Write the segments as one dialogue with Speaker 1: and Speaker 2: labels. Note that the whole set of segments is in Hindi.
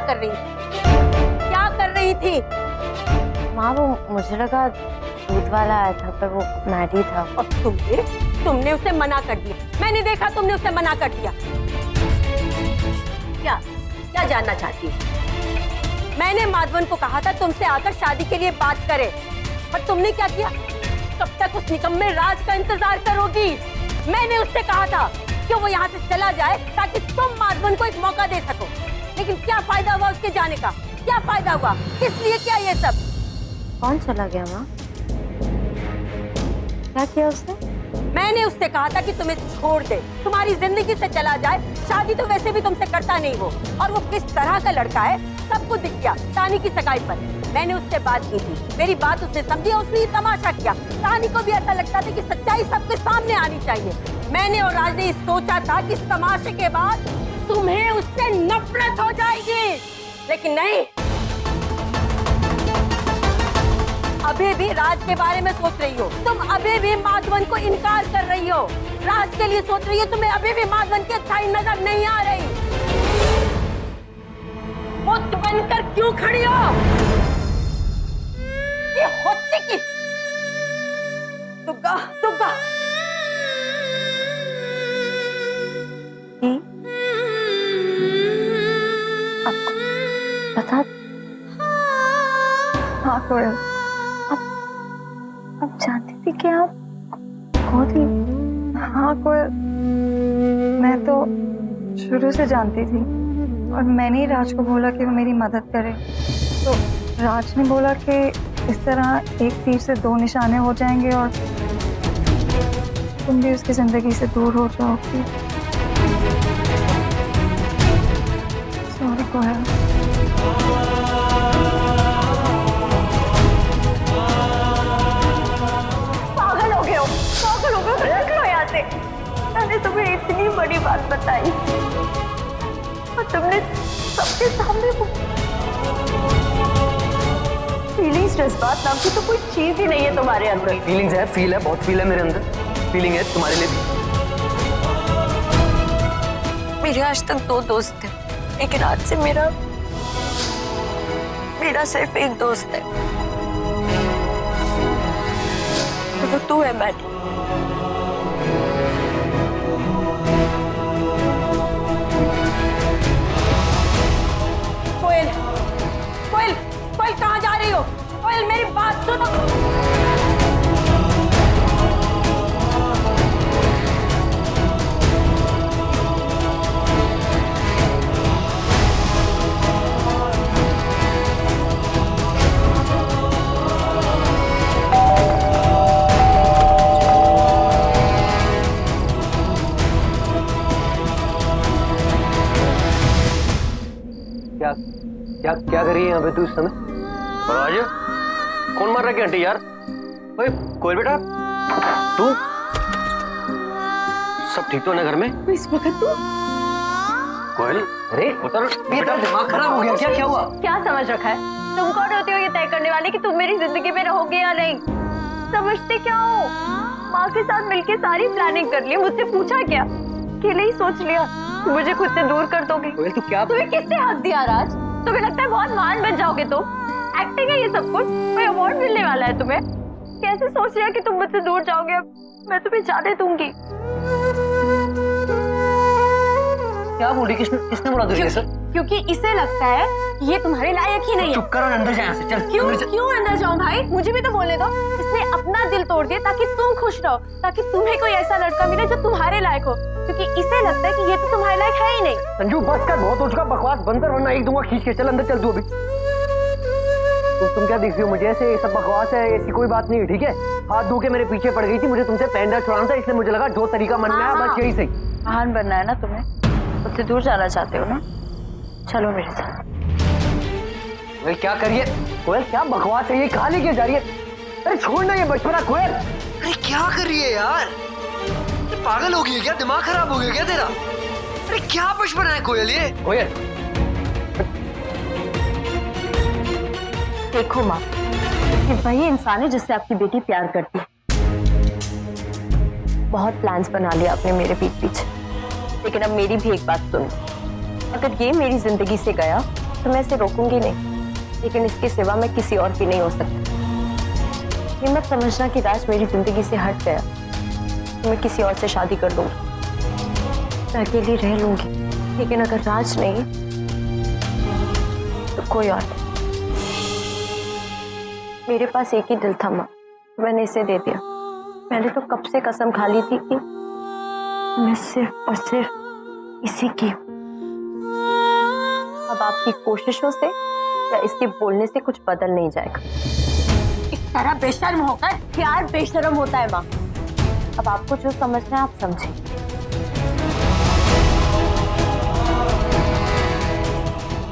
Speaker 1: कर रही थी? क्या कर रही थी?
Speaker 2: माँ वो मुझे लगा दूध वाला आया था पर वो मैडी था।
Speaker 1: और तुमने उसे मना कर दिया। मैंने देखा तुमने उसे मना कर दिया। क्या क्या जानना चाहती है? मैंने माधवन को कहा था तुमसे आकर शादी के लिए बात करे, पर तुमने क्या किया? कब तक उस निकम्मे राज का इंतजार करोगी? मैंने उससे कहा था कि वो यहाँ से चला जाए ताकि तुम माधवन को एक मौका दे सको, लेकिन क्या फायदा हुआ उसके जाने का? क्या फायदा हुआ? किस लिए किया ये सब?
Speaker 2: कौन चला गया माँ? क्या किया उसने?
Speaker 1: मैंने उससे कहा था कि तुम्हें छोड़ दे, तुम्हारी जिंदगी से चला जाए। शादी तो वैसे भी तुमसे करता नहीं वो, और वो किस तरह का लड़का है सबको दिख गया तानी की सगाई पर। मैंने उससे बात की थी, मेरी बात उसने समझी, उसने ये तमाशा किया। तानी को भी ऐसा लगता था कि सच्चाई सबके सामने आनी चाहिए। मैंने और राज ने सोचा था कि इस तमाशे के बाद तुम्हें उससे नफरत हो जाएगी, लेकिन नहीं। अभी भी राज के बारे में सोच रही हो तुम, अभी भी माधवन को इनकार कर रही हो, राज के लिए सोच रही हो। तुम्हें अभी भी माधवन की अच्छाई नजर नहीं आ रही। बुत बनकर क्यों खड़ी हो? ये होती की दुग्गा दुग्गा
Speaker 2: आपको बता। हाँ कोयल, आप जानती थी कि आप कौन थी?
Speaker 3: हाँ कोयल, मैं तो शुरू से जानती थी और मैंने ही राज को बोला कि वो मेरी मदद करे। तो राज ने बोला कि इस तरह एक तीर से दो निशाने हो जाएंगे और तुम भी उसकी जिंदगी से दूर हो जाओगी। सॉरी कोयल।
Speaker 4: मैंने तुम्हें इतनी बड़ी बात बताई और तुमने सबके सामने फीलिंग्स, जज्बात नाम की तो कोई चीज ही नहीं है तुम्हारे अंदर।
Speaker 5: फीलिंग्स है, फील है, बहुत फील है मेरे अंदर। फीलिंग है तुम्हारे लिए।
Speaker 4: मेरे आज तक दो दोस्त थे, लेकिन आज से मेरा सिर्फ एक दोस्त है, वो तू है मैडी।
Speaker 1: कोयल कहाँ जा रही हो? कोयल मेरी बात सुनो।
Speaker 5: क्या कर रही है यहाँ पे तू इस समय? राज, कौन मार रहा है घंटे यार? ओए कोयल बेटा, तू सब ठीक तो है ना घर में?
Speaker 4: इस वक्त तू
Speaker 5: कोयल, अरे उतर बेटा, दिमाग खराब हो गया क्या? क्या हुआ?
Speaker 4: क्या समझ रखा है? तुम कौन होते हो ये तय करने वाले कि तुम मेरी जिंदगी में रहोगे या नहीं? समझते क्या हो? माँ के साथ मिलके सारी प्लानिंग कर ली, मुझसे पूछा क्या? अकेले ही सोच लिया मुझे खुद से दूर कर दोगे।
Speaker 5: कोयल तू क्या?
Speaker 4: तुम्हें किसने हक दिया राज? तुम्हें लगता है बहुत महान बन जाओगे तुम? एक्टिंग है ये सब कुछ? कोई अवार्ड मिलने वाला है तुम्हें? कैसे सोच लिया कि तुम मुझसे दूर जाओगे? अब मैं तुम्हें जाने दूंगी।
Speaker 5: क्या बोल रही? किसने बोला तुझे सब?
Speaker 4: क्योंकि इसे लगता है कि ये तुम्हारे लायक ही नहीं है।
Speaker 5: चुप कर और अंदर जा यहाँ से, चल।
Speaker 4: क्यों अंदर जाऊं भाई? मुझे भी तो बोलने दो। इसने अपना दिल तोड़ दिया ताकि तुम खुश रहो, ताकि तुम्हें कोई ऐसा लड़का मिले जो तुम्हारे लायक हो, क्योंकि इसे लगता है कि ये तो तुम्हारे लायक है ही नहीं।
Speaker 5: संजू बस कर, बहुत हो चुका बकवास, बंद कर वरना एक दूंगा खींच के। चल अंदर चल तू अभी। तुम क्या देख रही हो मुझे ऐसे? ये सब बकवास है, ऐसी कोई बात नहीं है, ठीक है? हाथ धो के मेरे पीछे पड़ गई थी, मुझे तुमसे पेंडा छुड़ाना था, इसलिए मुझे लगा जो तरीका मन में आया बस यही सही।
Speaker 2: महान बनना है ना तुम्हें? उससे दूर जाना चाहते हो ना? चलो मेरे साथ।
Speaker 5: कोयल क्या करिए? कोयल क्या बकवास है ये? कहाँ लेके जा रही है? अरे छोड़ना ये बचपना कोयल।
Speaker 6: अरे क्या कर रही है यार? पागल हो गई है क्या? दिमाग खराब हो गया क्या तेरा? अरे क्या बचपना है कोयल ये?
Speaker 5: कोयल
Speaker 4: देखो माँ, ये वही इंसान है जिससे आपकी बेटी प्यार करती है। बहुत प्लान्स बना लिया आपने मेरे पीठ पीछे, लेकिन अब मेरी भी एक बात सुनो। अगर ये मेरी जिंदगी से गया तो मैं इसे रोकूंगी नहीं, लेकिन इसके सिवा मैं किसी और की नहीं हो सकती। ये मत समझना कि राज मेरी जिंदगी से हट गया तो मैं किसी और से शादी कर लूंगी। मैं अकेली रह लूंगी, लेकिन अगर राज नहीं तो कोई और नहीं। मेरे पास एक ही दिल था माँ, मैंने इसे दे दिया। मैंने तो कब से कसम खा ली थी कि मैं सिर्फ और सिर्फ इसी की हूँ। अब आपकी कोशिशों से या इसके बोलने से कुछ बदल नहीं जाएगा।
Speaker 1: इस तरह बेशर्म होकर
Speaker 4: प्यार बेशरम होता है माँ। अब आपको जो समझना है आप समझें।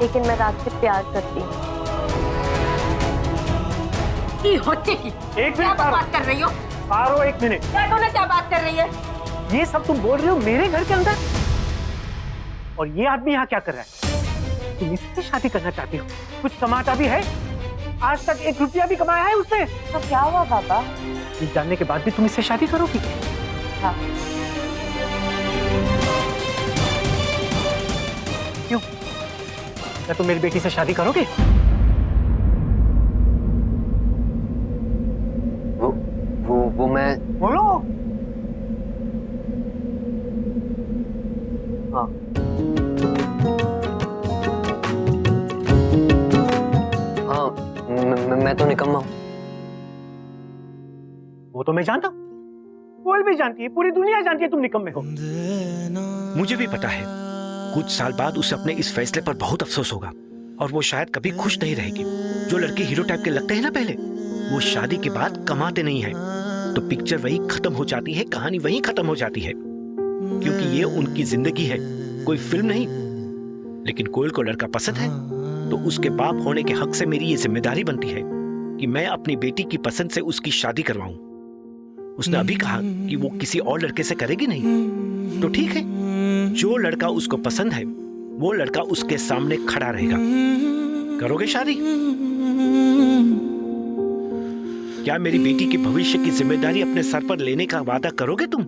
Speaker 4: लेकिन मैं राज से प्यार करती हूँ।
Speaker 1: की होती की
Speaker 5: एक
Speaker 1: क्या
Speaker 5: मिनट पारो,
Speaker 1: बात कर रही हो?
Speaker 5: पारो एक मिनट।
Speaker 1: देखो ना क्या बात कर रही है।
Speaker 5: ये सब तुम बोल रहे हो मेरे घर के अंदर? और ये आदमी यहाँ क्या कर रहा है? तुम इससे शादी करना चाहती हो? कुछ कमाता भी है? आज तक 1 रुपया भी कमाया है उसने?
Speaker 4: तो क्या हुआ पापा?
Speaker 5: ये जानने के बाद भी तुम इससे शादी करोगी?
Speaker 4: हाँ।
Speaker 5: क्यों? क्या तुम मेरी बेटी से शादी करोगे?
Speaker 6: वो मैं
Speaker 5: बोलो।
Speaker 6: हाँ हाँ मैं तो निकम्मा हूँ।
Speaker 5: वो तो मैं जानता हूँ, कोई भी जानती है, पूरी दुनिया जानती है तुम निकम्मे हो।
Speaker 7: मुझे भी पता है कुछ साल बाद उसे अपने इस फैसले पर बहुत अफसोस होगा और वो शायद कभी खुश नहीं रहेगी। जो लड़के हीरो टाइप के लगते हैं ना पहले, वो शादी के बाद कमाते नहीं है, तो पिक्चर वही खत्म हो जाती है, कहानी वही खत्म हो जाती है, क्योंकि ये उनकी जिंदगी है, कोई फिल्म नहीं। लेकिन कोयल को लड़का पसंद है तो उसके बाप होने के हक से मेरी ये जिम्मेदारी बनती है कि मैं अपनी बेटी की पसंद से उसकी शादी करवाऊं। उसने अभी कहा कि वो किसी और लड़के से करेगी नहीं, तो ठीक है, जो लड़का उसको पसंद है वो लड़का उसके सामने खड़ा रहेगा। करोगे शादी? क्या मेरी बेटी के भविष्य की जिम्मेदारी अपने सर पर लेने का वादा करोगे तुम?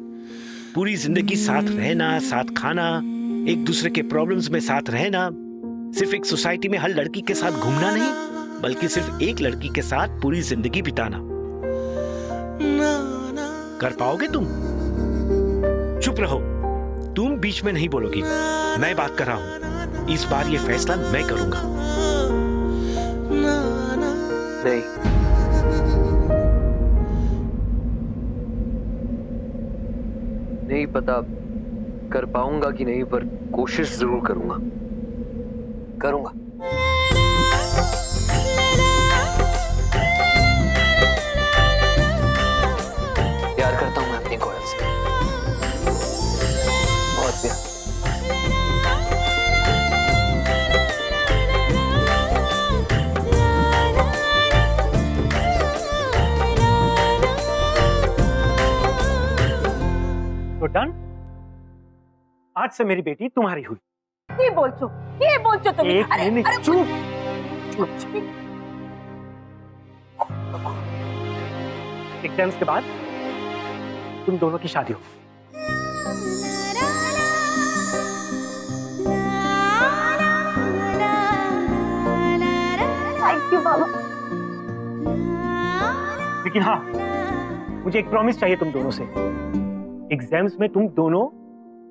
Speaker 7: पूरी जिंदगी साथ रहना, साथ खाना, एक दूसरे के प्रॉब्लम्स में साथ रहना, सिर्फ एक सोसाइटी में हर लड़की के साथ घूमना नहीं, बल्कि सिर्फ एक लड़की के साथ पूरी जिंदगी बिताना। कर पाओगे तुम? चुप रहो, तुम बीच में नहीं बोलोगी, मैं बात कर रहा हूं। इस बार ये फैसला मैं करूंगा।
Speaker 6: नहीं, नहीं पता कर पाऊंगा कि नहीं, पर कोशिश जरूर करूंगा। प्यार करता हूं मैं अपनी कोयल से, बहुत प्यार।
Speaker 5: तो डन? आज से मेरी बेटी तुम्हारी हुई।
Speaker 1: ये बोल चो तुम।
Speaker 5: एक मिनट चुप। एग्जाम्स के बाद तुम दोनों की शादी हो।
Speaker 4: थैंक यू बाबा।
Speaker 5: लेकिन हाँ, मुझे एक प्रॉमिस चाहिए तुम दोनों से। एग्जाम्स में तुम दोनों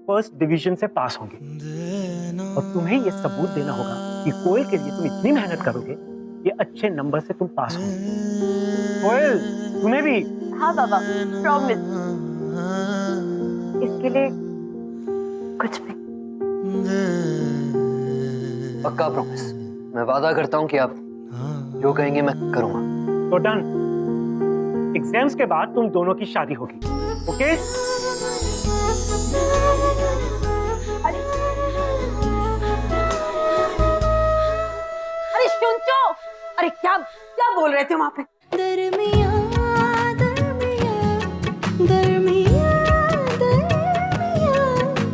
Speaker 5: फर्स्ट डिवीजन से पास होंगे और तुम्हें यह सबूत देना होगा कि कोयल के लिए तुम इतनी मेहनत करोगे कि अच्छे नंबर से तुम पास होंगे। कोयल, तुम्हें भी।
Speaker 4: हाँ बाबा, प्रॉमिस। इसके लिए कुछ भी।
Speaker 6: पक्का प्रॉमिस। मैं वादा करता हूं कि आप जो कहेंगे मैं करूंगा।
Speaker 5: तो डन। एग्जाम्स के बाद तुम दोनों की शादी होगी। ओके?
Speaker 1: अरे सुनचो, अरे क्या क्या बोल रहे थे वहां पे?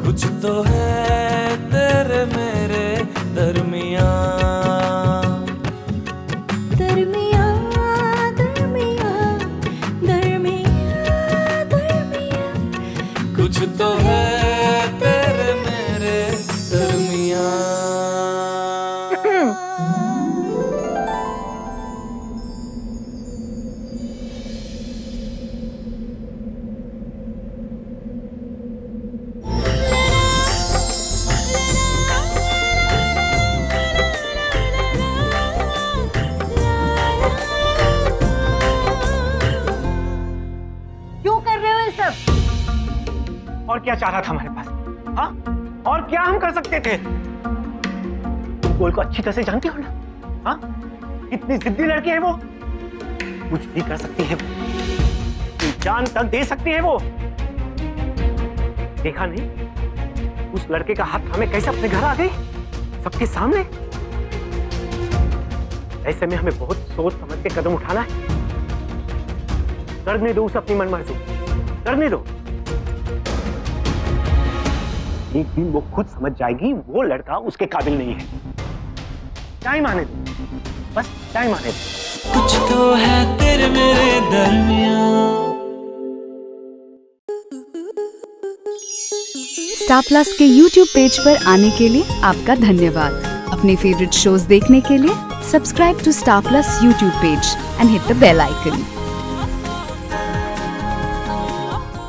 Speaker 8: कुछ तो है तेरे मेरे दरमिया, कुछ तो है तेरे मेरे दरमिया।
Speaker 7: क्या चाह रहा था हमारे पास? हाँ, और क्या हम कर सकते थे? तुम गोल को अच्छी तरह से जानती हो ना? हाँ, कितनी जिद्दी लड़की है वो, कुछ भी कर सकती है वो, जान तक दे सकती है वो। देखा नहीं उस लड़के का हाथ थामे कैसे अपने घर आ गई सबके सामने? ऐसे में हमें बहुत सोच समझ के कदम उठाना है। करने दो उसे अपनी मनमर्जी, करने दो। एक दिन वो खुद समझ जाएगी वो लड़का उसके काबिल नहीं है। टाइम आने दो, बस टाइम आने दो।
Speaker 8: कुछ तो है तेरे मेरे दरमियां।
Speaker 9: स्टार प्लस के YouTube पेज पर आने के लिए आपका धन्यवाद। अपने फेवरेट शोज देखने के लिए subscribe to Star Plus YouTube page and hit the bell icon.